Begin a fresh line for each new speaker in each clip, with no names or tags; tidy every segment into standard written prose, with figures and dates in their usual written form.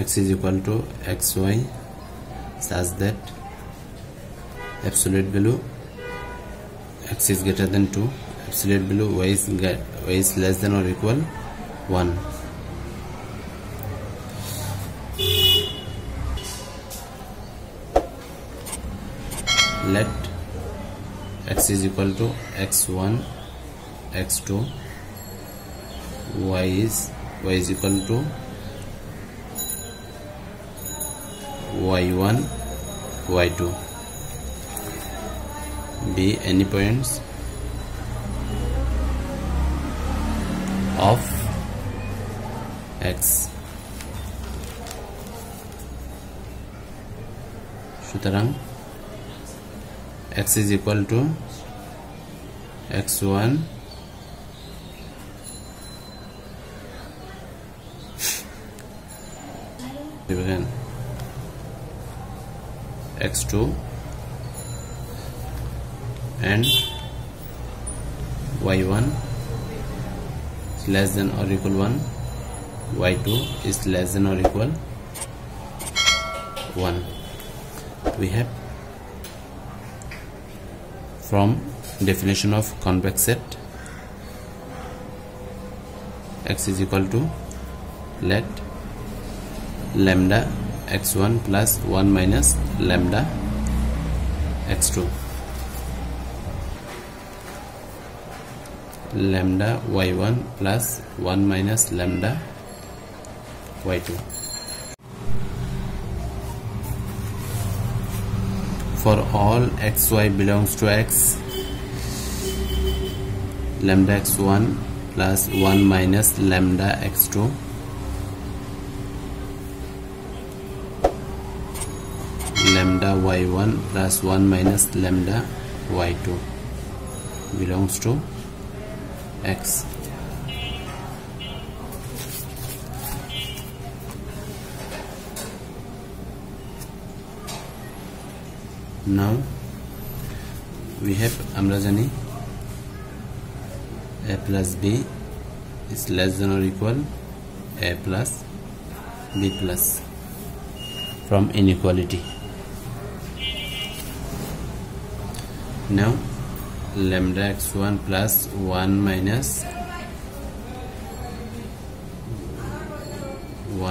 x is equal to xy such that absolute value x is greater than 2, absolute value y is less than or equal 1. Let x is equal to x1, x2, y is equal to y1, y2 be any points of x. সুতরাং x is equal to x1, x2 and y1 is less than or equal 1, y2 is less than or equal 1. We have from definition of convex set, x is equal to let lambda x1 plus 1 minus lambda x2, lambda y1 plus 1 minus lambda y2. For all xy belongs to x, lambda x1 plus 1 minus lambda x2 lambda y1 plus 1 minus lambda y2 belongs to x. Now we have আমরা জানি a plus b is less than or equal a plus b plus from inequality. Now lambda x1 plus 1 minus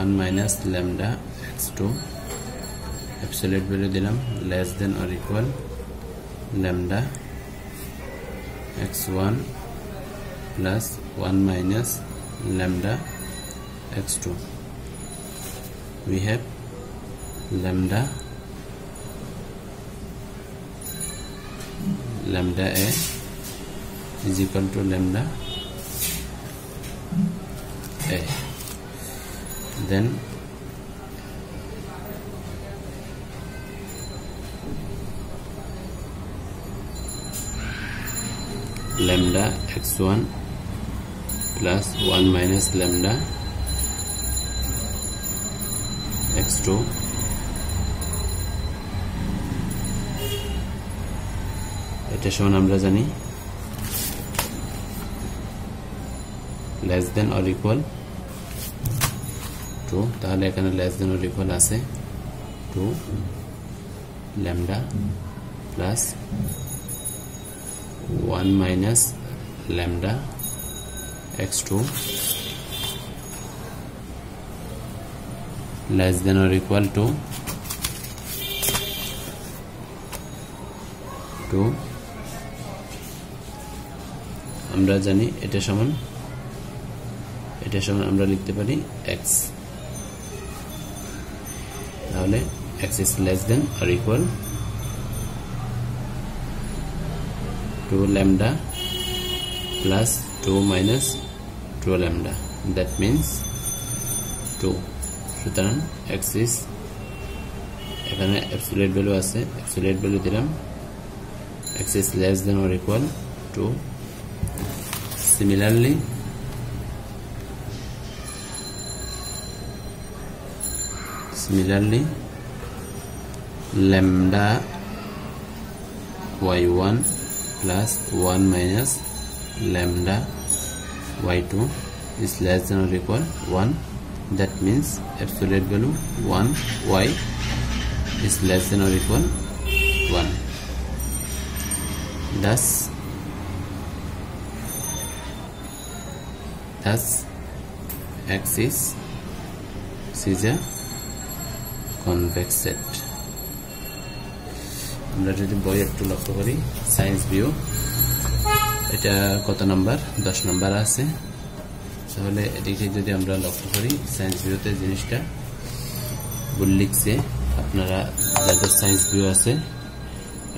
1 minus lambda x2 absolute value dilam less than or equal lambda x1 plus 1 minus lambda x2. We have lambda a is equal to lambda a. Then lambda x1 plus 1 minus lambda x2 এটা সমান আমরা জানি less than or equal 2, তাহলে এখানে less than or equal আছে 2 lambda plus 1 minus lambda x2 less than or equal to 2 আমরা জানি এটা সমান আমরা লিখতে পারি x, তাহলে x is less than or equal 2 lambda plus 2 minus 2 lambda, that means 2. সুতরাং x is এখানে absolute value আছে, absolute value দিলাম x is less than or equal 2. Similarly lambda y1 plus 1 minus lambda y2 is less than or equal 1. that means absolute value 1, y is less than or equal 1. Thus x is a convex set. আমরা যদি বই একটু লক্ষ্য করি science view, এটা কত number? 10 number আছে। তাহলে এদিকে যদি আমরা লক্ষ্য করি সায়েন্স ভিউতে জিনিসটা ভুল লিখছে, আপনারা যাদের সায়েন্স ভিউ আছে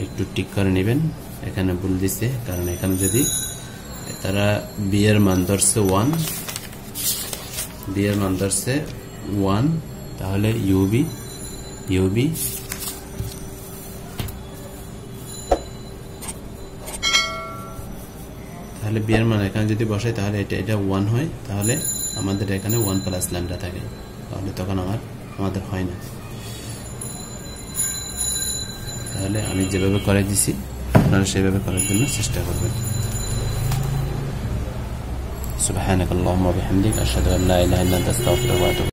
একটু টিক করে নেবেন, এখানে ভুল দিছে। কারণ এখানে যদি তারা বি এর মান ধরছে 1, বি এর মান ধরছে 1, তাহলে ইউবি তাহলে বি এর মান এখানে যদি বসাই তাহলে এটা 1 হয়, তাহলে আমাদের এখানে 1 প্লাস ল্যামডা থাকে, তাহলে তখন আমাদের হয় না। তাহলে আমি যেভাবে করে দিছি আপনারা সেভাবে করার জন্য চেষ্টা করবেন। সুবহানাকাল্লাহুম্মা ওয়া বিহামদিকা আশহাদু আল্লা ইলাহা ইল্লা আনতা আস্তাগফিরুকা ওয়া আতুবু